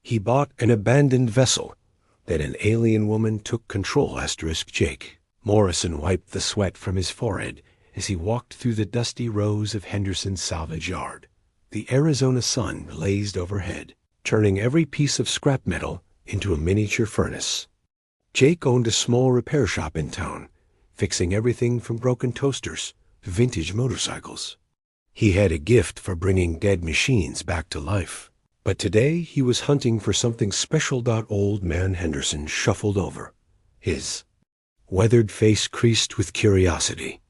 He bought an abandoned vessel. Then an alien woman took control, Jake. Morrison wiped the sweat from his forehead as he walked through the dusty rows of Henderson's salvage yard. The Arizona sun blazed overhead, turning every piece of scrap metal into a miniature furnace. Jake owned a small repair shop in town, fixing everything from broken toasters to vintage motorcycles. He had a gift for bringing dead machines back to life. But today he was hunting for something special. Old man Henderson shuffled over, his weathered face creased with curiosity.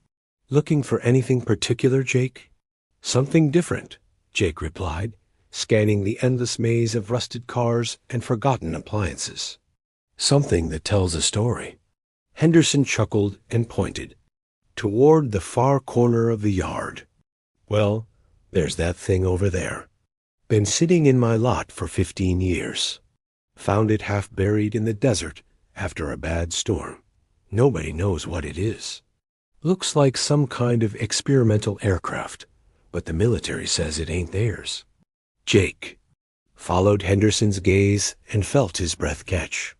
Looking for anything particular, Jake? Something different, Jake replied, scanning the endless maze of rusted cars and forgotten appliances. Something that tells a story. Henderson chuckled and pointed toward the far corner of the yard. Well, there's that thing over there. Been sitting in my lot for 15 years. Found it half buried in the desert after a bad storm. Nobody knows what it is. Looks like some kind of experimental aircraft, but the military says it ain't theirs. Jake followed Henderson's gaze and felt his breath catch.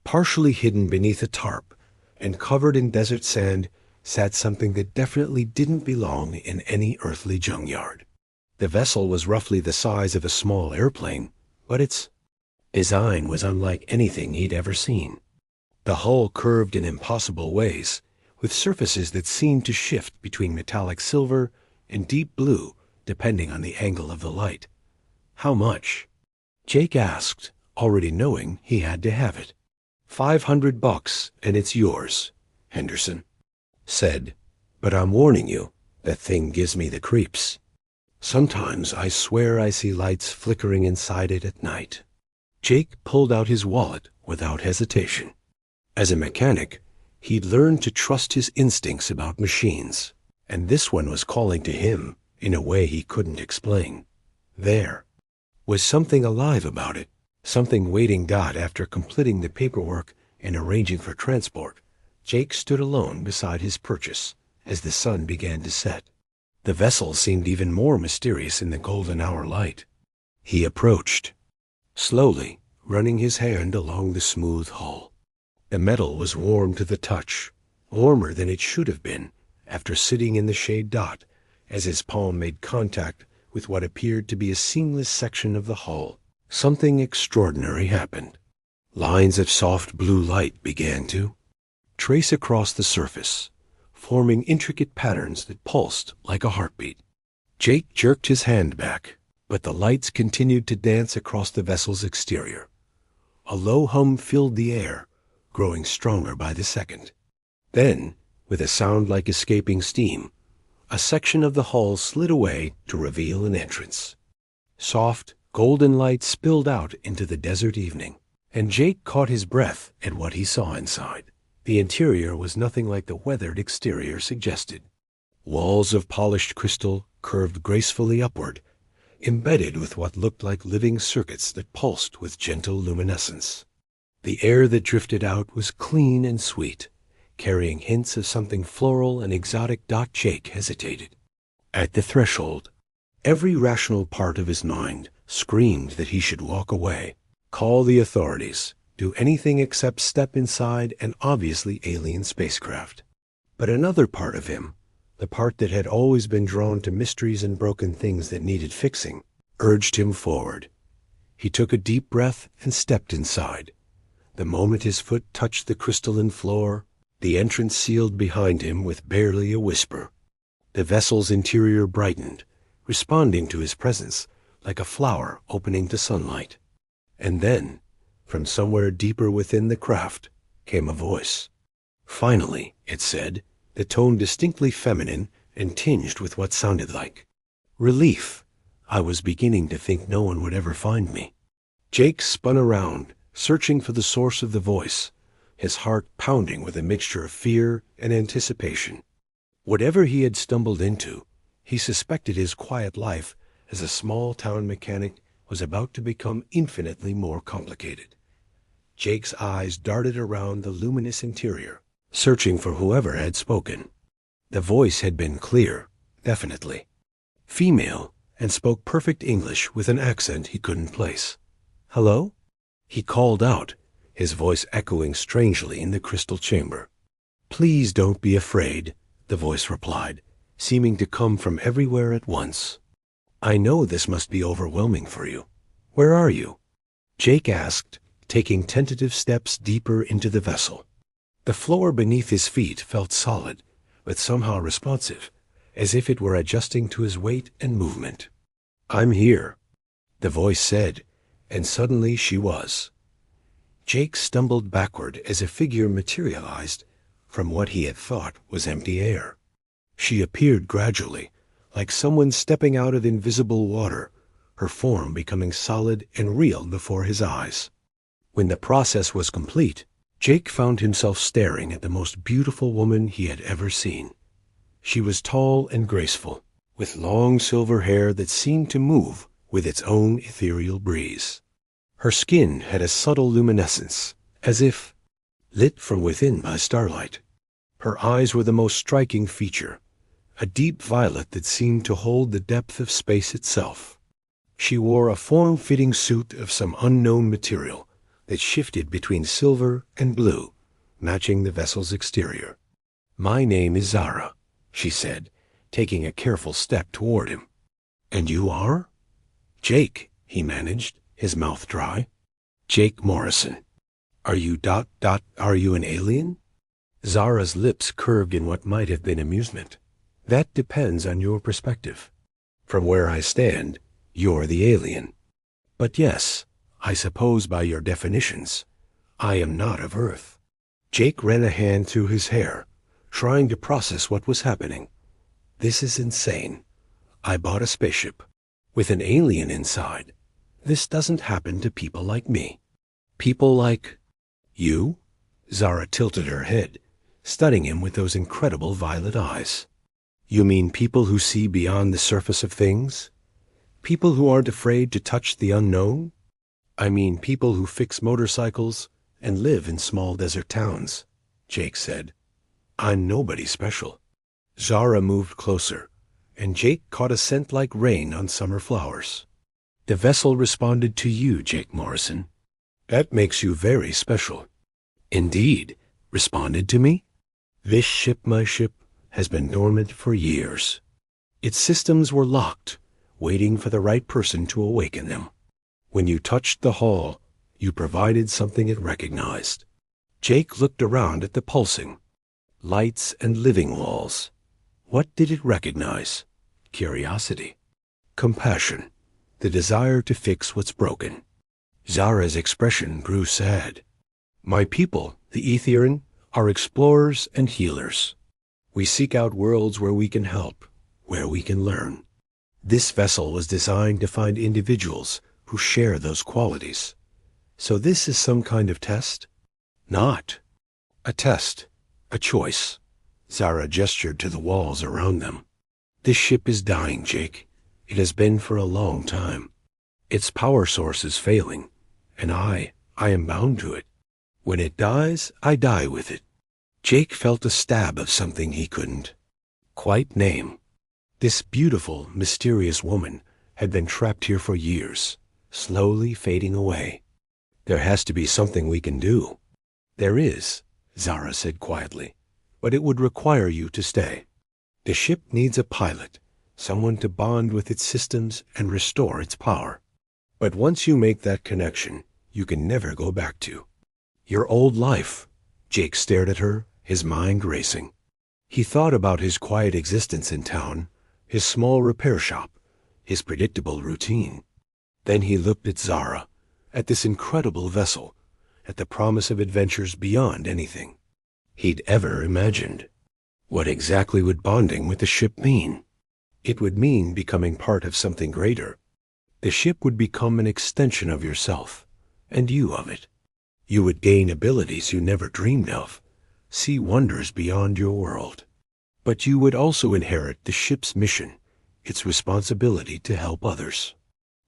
Partially hidden beneath a tarp and covered in desert sand sat something that definitely didn't belong in any earthly junkyard. The vessel was roughly the size of a small airplane, but its design was unlike anything he'd ever seen. The hull curved in impossible ways, with surfaces that seemed to shift between metallic silver and deep blue depending on the angle of the light. How much? Jake asked, already knowing he had to have it. $500 and it's yours, Henderson said, but I'm warning you, that thing gives me the creeps. Sometimes I swear I see lights flickering inside it at night. Jake pulled out his wallet without hesitation. As a mechanic, he'd learned to trust his instincts about machines, and this one was calling to him in a way he couldn't explain. There was something alive about it, something waiting. After completing the paperwork and arranging for transport, Jake stood alone beside his purchase as the sun began to set. The vessel seemed even more mysterious in the golden hour light. He approached, slowly running his hand along the smooth hull. The metal was warm to the touch, warmer than it should have been after sitting in the shade. As his palm made contact with what appeared to be a seamless section of the hull, something extraordinary happened. Lines of soft blue light began to trace across the surface, forming intricate patterns that pulsed like a heartbeat. Jake jerked his hand back, but the lights continued to dance across the vessel's exterior. A low hum filled the air, growing stronger by the second. Then, with a sound like escaping steam, a section of the hull slid away to reveal an entrance. Soft, golden light spilled out into the desert evening, and Jake caught his breath at what he saw inside. The interior was nothing like the weathered exterior suggested. Walls of polished crystal curved gracefully upward, embedded with what looked like living circuits that pulsed with gentle luminescence. The air that drifted out was clean and sweet, carrying hints of something floral and exotic. Jake hesitated. At the threshold, every rational part of his mind screamed that he should walk away, call the authorities, do anything except step inside an obviously alien spacecraft. But another part of him, the part that had always been drawn to mysteries and broken things that needed fixing, urged him forward. He took a deep breath and stepped inside. The moment his foot touched the crystalline floor, the entrance sealed behind him with barely a whisper. The vessel's interior brightened, responding to his presence like a flower opening to sunlight. And then, from somewhere deeper within the craft, came a voice. Finally, it said, the tone distinctly feminine and tinged with what sounded like relief. I was beginning to think no one would ever find me. Jake spun around, searching for the source of the voice, his heart pounding with a mixture of fear and anticipation. Whatever he had stumbled into, he suspected his quiet life as a small-town mechanic was about to become infinitely more complicated. Jake's eyes darted around the luminous interior, searching for whoever had spoken. The voice had been clear, definitely. Female, and spoke perfect English with an accent he couldn't place. Hello? He called out, his voice echoing strangely in the crystal chamber. Please don't be afraid, the voice replied, seeming to come from everywhere at once. I know this must be overwhelming for you. Where are you? Jake asked, taking tentative steps deeper into the vessel. The floor beneath his feet felt solid, but somehow responsive, as if it were adjusting to his weight and movement. I'm here, the voice said, and suddenly she was. Jake stumbled backward as a figure materialized from what he had thought was empty air. She appeared gradually, like someone stepping out of invisible water, her form becoming solid and real before his eyes. When the process was complete, Jake found himself staring at the most beautiful woman he had ever seen. She was tall and graceful, with long silver hair that seemed to move with its own ethereal breeze. Her skin had a subtle luminescence, as if lit from within by starlight. Her eyes were the most striking feature, a deep violet that seemed to hold the depth of space itself. She wore a form-fitting suit of some unknown material that shifted between silver and blue, matching the vessel's exterior. My name is Zara, she said, taking a careful step toward him. And you are? Jake, he managed, his mouth dry. Jake Morrison. Are you are you an alien? Zara's lips curved in what might have been amusement. That depends on your perspective. From where I stand, you're the alien. But yes, I suppose by your definitions, I am not of Earth. Jake ran a hand through his hair, trying to process what was happening. This is insane. I bought a spaceship with an alien inside. This doesn't happen to people like me. People like you? Zara tilted her head, studying him with those incredible violet eyes. You mean people who see beyond the surface of things? People who aren't afraid to touch the unknown? I mean people who fix motorcycles and live in small desert towns, Jake said. I'm nobody special. Zara moved closer, and Jake caught a scent like rain on summer flowers. The vessel responded to you, Jake Morrison. That makes you very special. Indeed, responded to me? This ship, my ship, has been dormant for years. Its systems were locked, waiting for the right person to awaken them. When you touched the hull, you provided something it recognized. Jake looked around at the pulsing lights and living walls. What did it recognize? Curiosity, compassion, the desire to fix what's broken. Zara's expression grew sad. My people, the Etherian, are explorers and healers. We seek out worlds where we can help, where we can learn. This vessel was designed to find individuals who share those qualities. So this is some kind of test? Not. A test, a choice. Zara gestured to the walls around them. This ship is dying, Jake. It has been for a long time. Its power source is failing, and I am bound to it. When it dies, I die with it. Jake felt a stab of something he couldn't quite name. This beautiful, mysterious woman had been trapped here for years, slowly fading away. There has to be something we can do. There is, Zara said quietly, but it would require you to stay. The ship needs a pilot, someone to bond with its systems and restore its power. But once you make that connection, you can never go back to your old life. Jake stared at her, his mind racing. He thought about his quiet existence in town, his small repair shop, his predictable routine. Then he looked at Zara, at this incredible vessel, at the promise of adventures beyond anything he'd ever imagined. What exactly would bonding with the ship mean? It would mean becoming part of something greater. The ship would become an extension of yourself, and you of it. You would gain abilities you never dreamed of, see wonders beyond your world. But you would also inherit the ship's mission, its responsibility to help others.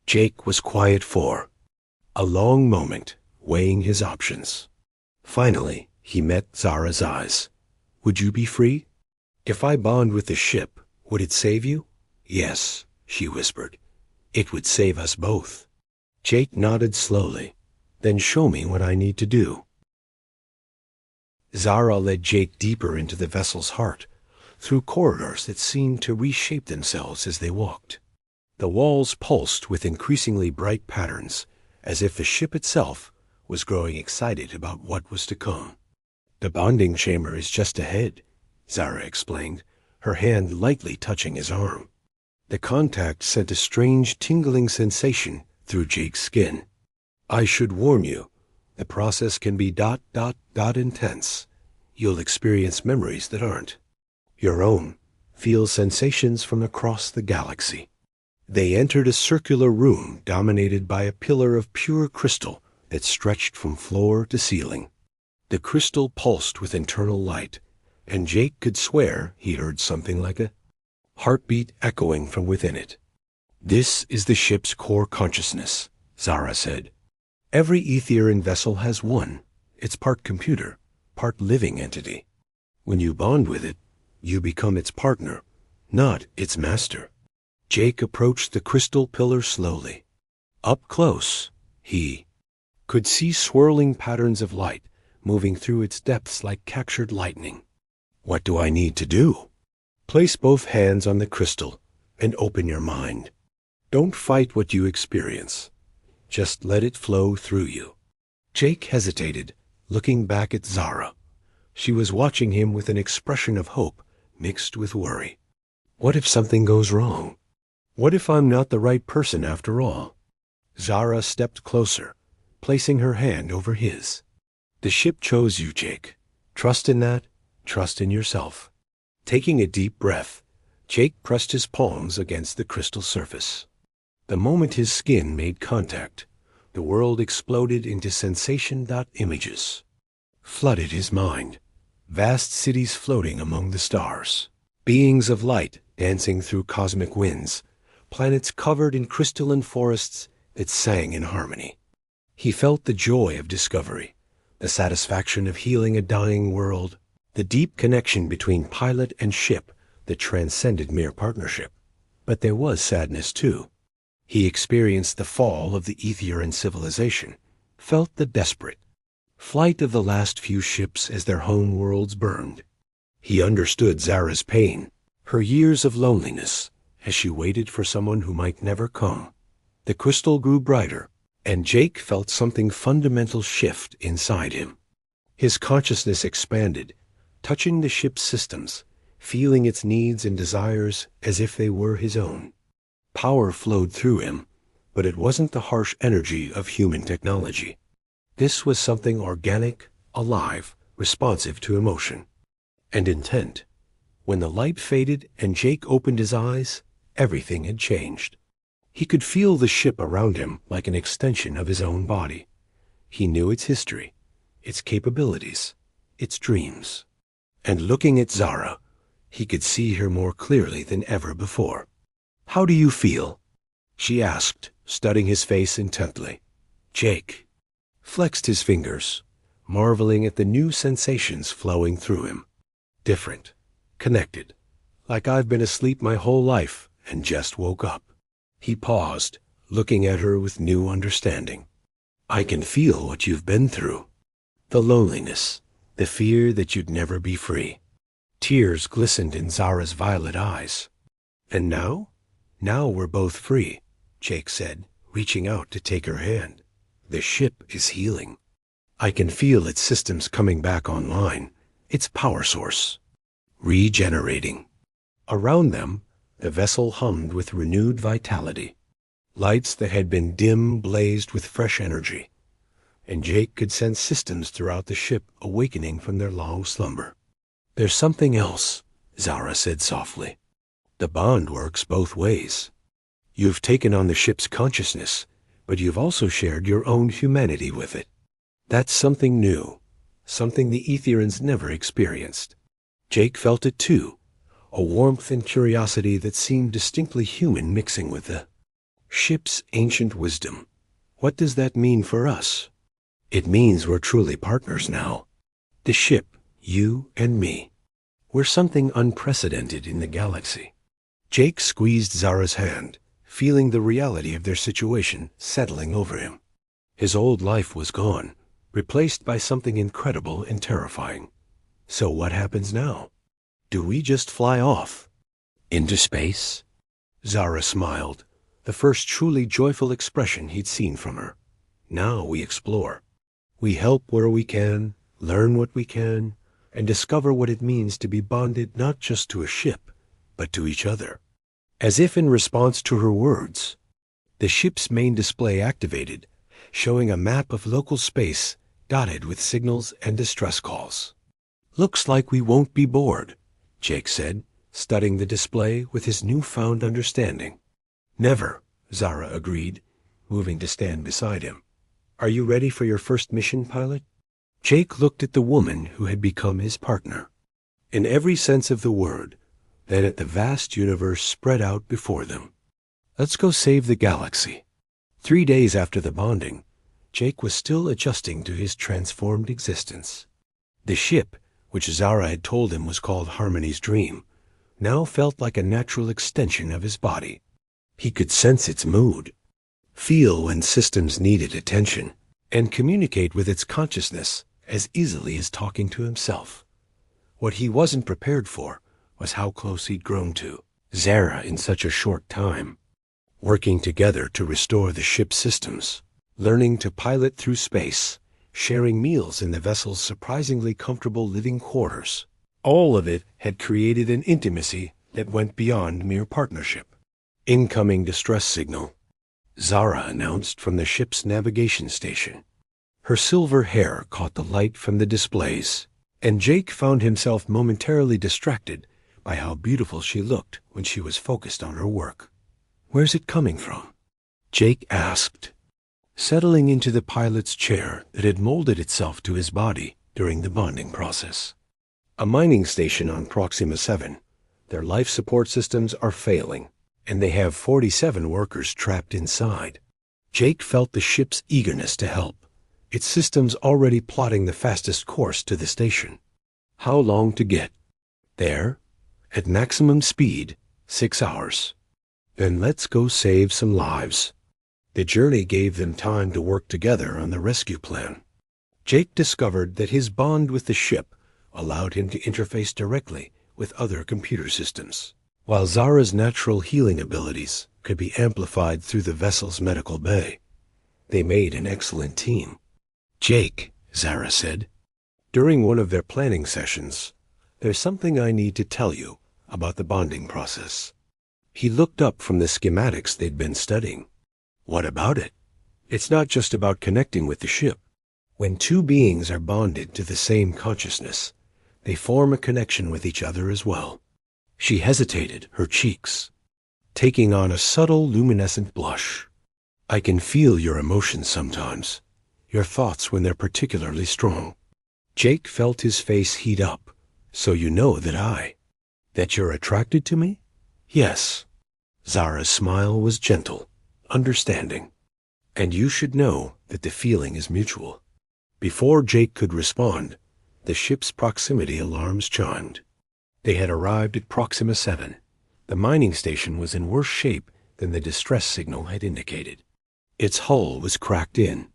Jake was quiet for a long moment, weighing his options. Finally, he met Zara's eyes. Would you be free? If I bond with the ship, would it save you? Yes, she whispered. It would save us both. Jake nodded slowly. Then show me what I need to do. Zara led Jake deeper into the vessel's heart, through corridors that seemed to reshape themselves as they walked. The walls pulsed with increasingly bright patterns, as if the ship itself was growing excited about what was to come. The bonding chamber is just ahead, Zara explained, her hand lightly touching his arm. The contact sent a strange tingling sensation through Jake's skin. I should warn you, the process can be ... intense. You'll experience memories that aren't your own, feel sensations from across the galaxy. They entered a circular room dominated by a pillar of pure crystal that stretched from floor to ceiling. The crystal pulsed with internal light, and Jake could swear he heard something like a heartbeat echoing from within it. This is the ship's core consciousness, Zara said. Every Aetherian vessel has one. It's part computer, part living entity. When you bond with it, you become its partner, not its master. Jake approached the crystal pillar slowly. Up close, he could see swirling patterns of light moving through its depths like captured lightning. What do I need to do? Place both hands on the crystal and open your mind. Don't fight what you experience. Just let it flow through you. Jake hesitated, looking back at Zara. She was watching him with an expression of hope mixed with worry. What if something goes wrong? What if I'm not the right person after all? Zara stepped closer, placing her hand over his. The ship chose you, Jake. Trust in that. Trust in yourself. Taking a deep breath, Jake pressed his palms against the crystal surface. The moment his skin made contact, the world exploded into sensation-images. Flooded his mind. Vast cities floating among the stars. Beings of light dancing through cosmic winds. Planets covered in crystalline forests that sang in harmony. He felt the joy of discovery, the satisfaction of healing a dying world, the deep connection between pilot and ship that transcended mere partnership. But there was sadness too. He experienced the fall of the Aetherian civilization, felt the desperate flight of the last few ships as their home worlds burned. He understood Zara's pain, her years of loneliness, as she waited for someone who might never come. The crystal grew brighter, and Jake felt something fundamental shift inside him. His consciousness expanded, touching the ship's systems, feeling its needs and desires as if they were his own. Power flowed through him, but it wasn't the harsh energy of human technology. This was something organic, alive, responsive to emotion and intent. When the light faded and Jake opened his eyes, everything had changed. He could feel the ship around him like an extension of his own body. He knew its history, its capabilities, its dreams. And looking at Zara, he could see her more clearly than ever before. How do you feel? She asked, studying his face intently. Jake flexed his fingers, marveling at the new sensations flowing through him. Different, connected, like I've been asleep my whole life and just woke up. He paused, looking at her with new understanding. I can feel what you've been through. The loneliness, the fear that you'd never be free. Tears glistened in Zara's violet eyes. And now? Now we're both free, Jake said, reaching out to take her hand. The ship is healing. I can feel its systems coming back online, its power source regenerating. Around them, the vessel hummed with renewed vitality. Lights that had been dim blazed with fresh energy, and Jake could sense systems throughout the ship awakening from their long slumber. There's something else, Zara said softly. The bond works both ways. You've taken on the ship's consciousness, but you've also shared your own humanity with it. That's something new, something the Aetherians never experienced. Jake felt it too, a warmth and curiosity that seemed distinctly human mixing with the ship's ancient wisdom. What does that mean for us? It means we're truly partners now. The ship, you and me. We're something unprecedented in the galaxy. Jake squeezed Zara's hand, feeling the reality of their situation settling over him. His old life was gone, replaced by something incredible and terrifying. So what happens now? Do we just fly off? Into space? Zara smiled, the first truly joyful expression he'd seen from her. Now we explore. We help where we can, learn what we can, and discover what it means to be bonded not just to a ship, but to each other. As if in response to her words, the ship's main display activated, showing a map of local space dotted with signals and distress calls. "Looks like we won't be bored," Jake said, studying the display with his newfound understanding. "Never," Zara agreed, moving to stand beside him. "Are you ready for your first mission, pilot?" Jake looked at the woman who had become his partner. In every sense of the word, then at the vast universe spread out before them. Let's go save the galaxy. 3 days after the bonding, Jake was still adjusting to his transformed existence. The ship, which Zara had told him was called Harmony's Dream, now felt like a natural extension of his body. He could sense its mood, feel when systems needed attention, and communicate with its consciousness as easily as talking to himself. What he wasn't prepared for was how close he'd grown to Zara in such a short time. Working together to restore the ship's systems, learning to pilot through space, sharing meals in the vessel's surprisingly comfortable living quarters. All of it had created an intimacy that went beyond mere partnership. "Incoming distress signal," Zara announced from the ship's navigation station. Her silver hair caught the light from the displays, and Jake found himself momentarily distracted by how beautiful she looked when she was focused on her work. "Where's it coming from?" Jake asked, settling into the pilot's chair that had molded itself to his body during the bonding process. "A mining station on Proxima 7. Their life support systems are failing, and they have 47 workers trapped inside." Jake felt the ship's eagerness to help, its systems already plotting the fastest course to the station. "How long to get?" "There, at maximum speed, 6 hours. Then let's go save some lives." The journey gave them time to work together on the rescue plan. Jake discovered that his bond with the ship allowed him to interface directly with other computer systems, while Zara's natural healing abilities could be amplified through the vessel's medical bay. They made an excellent team. "Jake," Zara said, during one of their planning sessions, "there's something I need to tell you about the bonding process." He looked up from the schematics they'd been studying. "What about it?" "It's not just about connecting with the ship. When two beings are bonded to the same consciousness, they form a connection with each other as well." She hesitated, her cheeks taking on a subtle luminescent blush. "I can feel your emotions sometimes, your thoughts when they're particularly strong." Jake felt his face heat up. "So you know that you're attracted to me?" "Yes." Zara's smile was gentle, understanding. "And you should know that the feeling is mutual." Before Jake could respond, the ship's proximity alarms chimed. They had arrived at Proxima 7. The mining station was in worse shape than the distress signal had indicated. Its hull was cracked in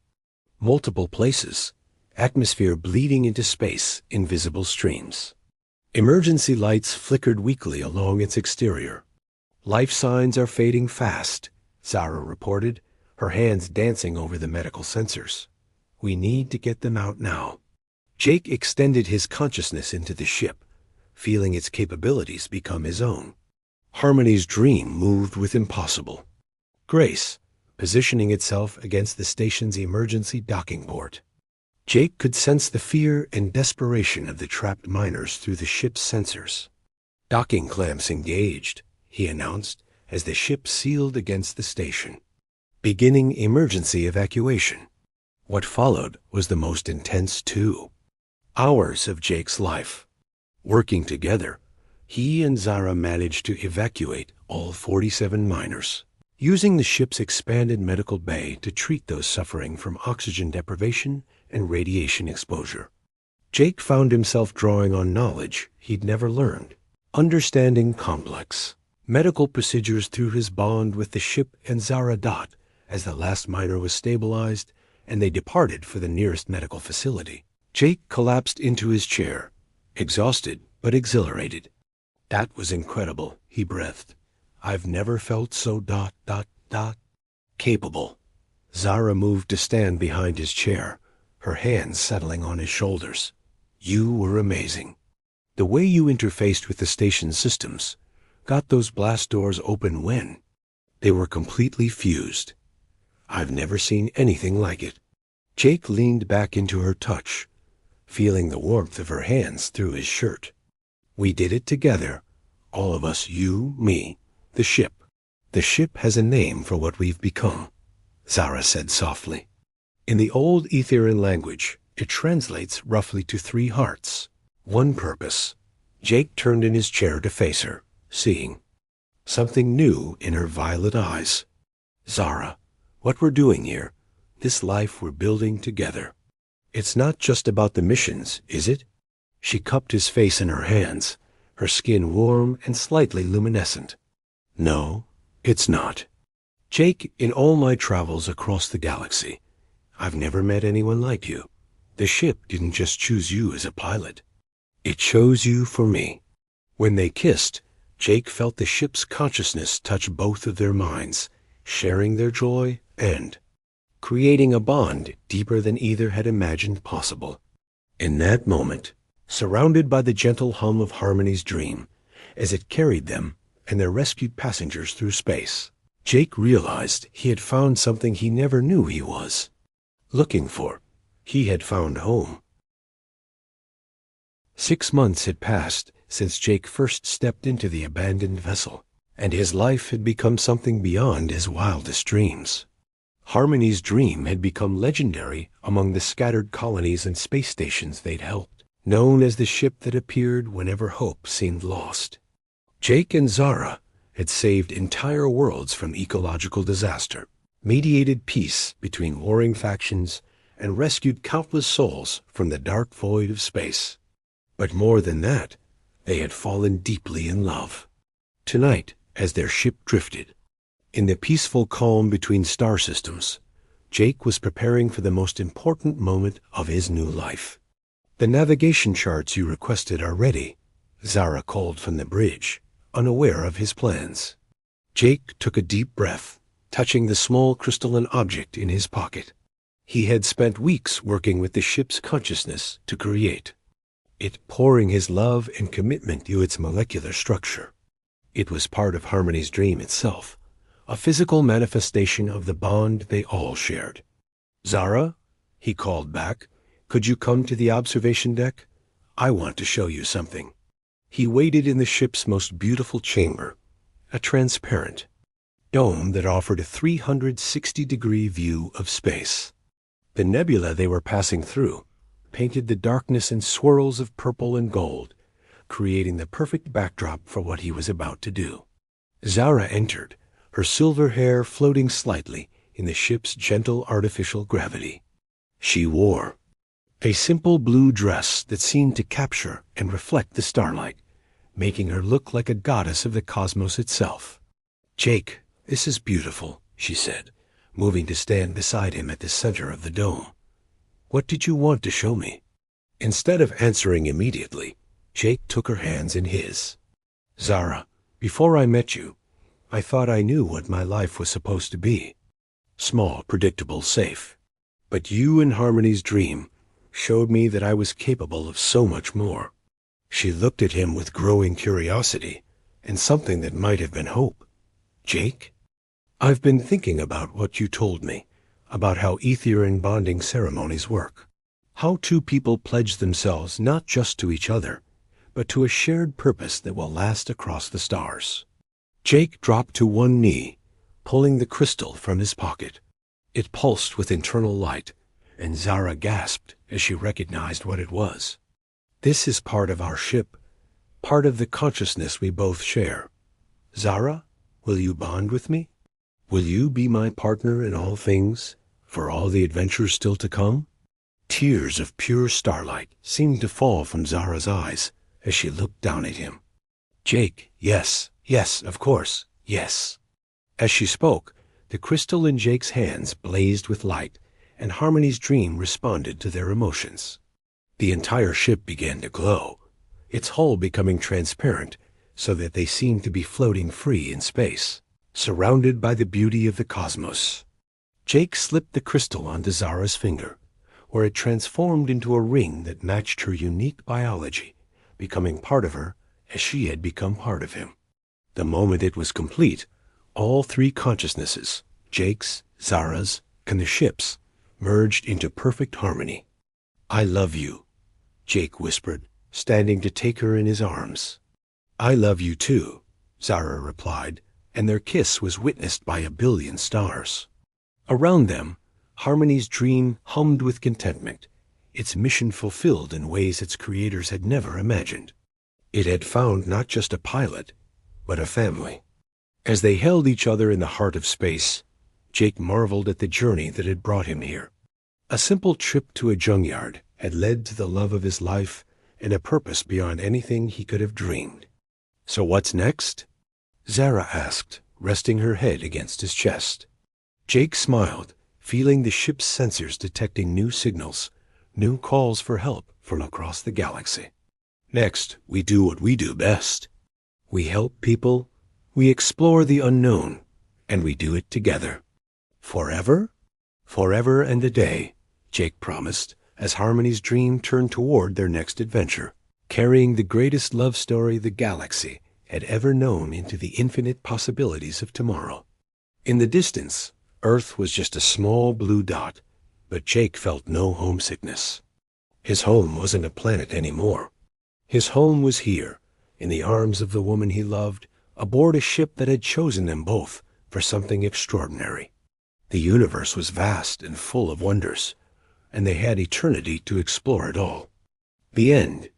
multiple places, atmosphere bleeding into space in visible streams. Emergency lights flickered weakly along its exterior. "Life signs are fading fast," Zara reported, her hands dancing over the medical sensors. "We need to get them out now." Jake extended his consciousness into the ship, feeling its capabilities become his own. Harmony's Dream moved with impossible grace, positioning itself against the station's emergency docking port. Jake could sense the fear and desperation of the trapped miners through the ship's sensors. "Docking clamps engaged," he announced as the ship sealed against the station, beginning emergency evacuation. What followed was the most intense 2 hours of Jake's life. Working together, he and Zara managed to evacuate all 47 miners, using the ship's expanded medical bay to treat those suffering from oxygen deprivation and radiation exposure. Jake found himself drawing on knowledge he'd never learned, understanding complex medical procedures through his bond with the ship and Zara Dot as the last miner was stabilized, and they departed for the nearest medical facility. Jake collapsed into his chair, exhausted but exhilarated. That was incredible, he breathed. I've never felt so capable. Zara moved to stand behind his chair, her hands settling on his shoulders. You were amazing. The way you interfaced with the station systems, got those blast doors open when? They were completely fused. I've never seen anything like it. Jake leaned back into her touch, feeling the warmth of her hands through his shirt. We did it together, all of us, you, me, the ship. The ship has a name for what we've become, Zara said softly. In the old Etherian language, it translates roughly to 3 hearts, 1 purpose. Jake turned in his chair to face her, seeing something new in her violet eyes. Zara, what we're doing here, this life we're building together. It's not just about the missions, is it? She cupped his face in her hands, her skin warm and slightly luminescent. No, it's not. Jake, in all my travels across the galaxy, I've never met anyone like you. The ship didn't just choose you as a pilot. It chose you for me. When they kissed, Jake felt the ship's consciousness touch both of their minds, sharing their joy and creating a bond deeper than either had imagined possible. In that moment, surrounded by the gentle hum of Harmony's dream, as it carried them and their rescued passengers through space, Jake realized he had found something he never knew he was looking for. He had found home. 6 months had passed since Jake first stepped into the abandoned vessel, and his life had become something beyond his wildest dreams. Harmony's dream had become legendary among the scattered colonies and space stations they'd helped, known as the ship that appeared whenever hope seemed lost. Jake and Zara had saved entire worlds from ecological disaster, mediated peace between warring factions, and rescued countless souls from the dark void of space. But more than that, they had fallen deeply in love. Tonight, as their ship drifted, in the peaceful calm between star systems, Jake was preparing for the most important moment of his new life. The navigation charts you requested are ready, Zara called from the bridge, unaware of his plans. Jake took a deep breath, touching the small crystalline object in his pocket. He had spent weeks working with the ship's consciousness to create it, pouring his love and commitment to its molecular structure. It was part of Harmony's dream itself, a physical manifestation of the bond they all shared. Zara, he called back, could you come to the observation deck? I want to show you something. He waited in the ship's most beautiful chamber, a transparent dome that offered a 360-degree view of space. The nebula they were passing through painted the darkness in swirls of purple and gold, creating the perfect backdrop for what he was about to do. Zara entered, her silver hair floating slightly in the ship's gentle artificial gravity. She wore a simple blue dress that seemed to capture and reflect the starlight, making her look like a goddess of the cosmos itself. Jake, this is beautiful, she said, moving to stand beside him at the center of the dome. What did you want to show me? Instead of answering immediately, Jake took her hands in his. Zara, before I met you, I thought I knew what my life was supposed to be. Small, predictable, safe. But you and Harmony's dream showed me that I was capable of so much more. She looked at him with growing curiosity and something that might have been hope. Jake? I've been thinking about what you told me, about how Etherian bonding ceremonies work. How 2 people pledge themselves not just to each other, but to a shared purpose that will last across the stars. Jake dropped to one knee, pulling the crystal from his pocket. It pulsed with internal light, and Zara gasped as she recognized what it was. This is part of our ship, part of the consciousness we both share. Zara, will you bond with me? Will you be my partner in all things, for all the adventures still to come? Tears of pure starlight seemed to fall from Zara's eyes as she looked down at him. Jake, yes, Yes, of course, yes. As she spoke, the crystal in Jake's hands blazed with light, and Harmony's dream responded to their emotions. The entire ship began to glow, its hull becoming transparent so that they seemed to be floating free in space, surrounded by the beauty of the cosmos. Jake slipped the crystal onto Zara's finger, where it transformed into a ring that matched her unique biology, becoming part of her as she had become part of him. The moment it was complete, all three consciousnesses, Jake's, Zara's, and the ship's, merged into perfect harmony. "I love you," Jake whispered, standing to take her in his arms. "I love you too," Zara replied, and their kiss was witnessed by 1,000,000,000 stars. Around them, Harmony's dream hummed with contentment, its mission fulfilled in ways its creators had never imagined. It had found not just a pilot, but a family. As they held each other in the heart of space, Jake marveled at the journey that had brought him here. A simple trip to a junkyard had led to the love of his life and a purpose beyond anything he could have dreamed. "So what's next?" Zara asked, resting her head against his chest. Jake smiled, feeling the ship's sensors detecting new signals, new calls for help from across the galaxy. "Next, we do what we do best. We help people, we explore the unknown, and we do it together." "Forever?" "Forever and a day," Jake promised, as Harmony's dream turned toward their next adventure, carrying the greatest love story the galaxy had ever known into the infinite possibilities of tomorrow. In the distance, Earth was just a small blue dot, but Jake felt no homesickness. His home wasn't a planet anymore. His home was here, in the arms of the woman he loved, aboard a ship that had chosen them both for something extraordinary. The universe was vast and full of wonders, and they had eternity to explore it all. The end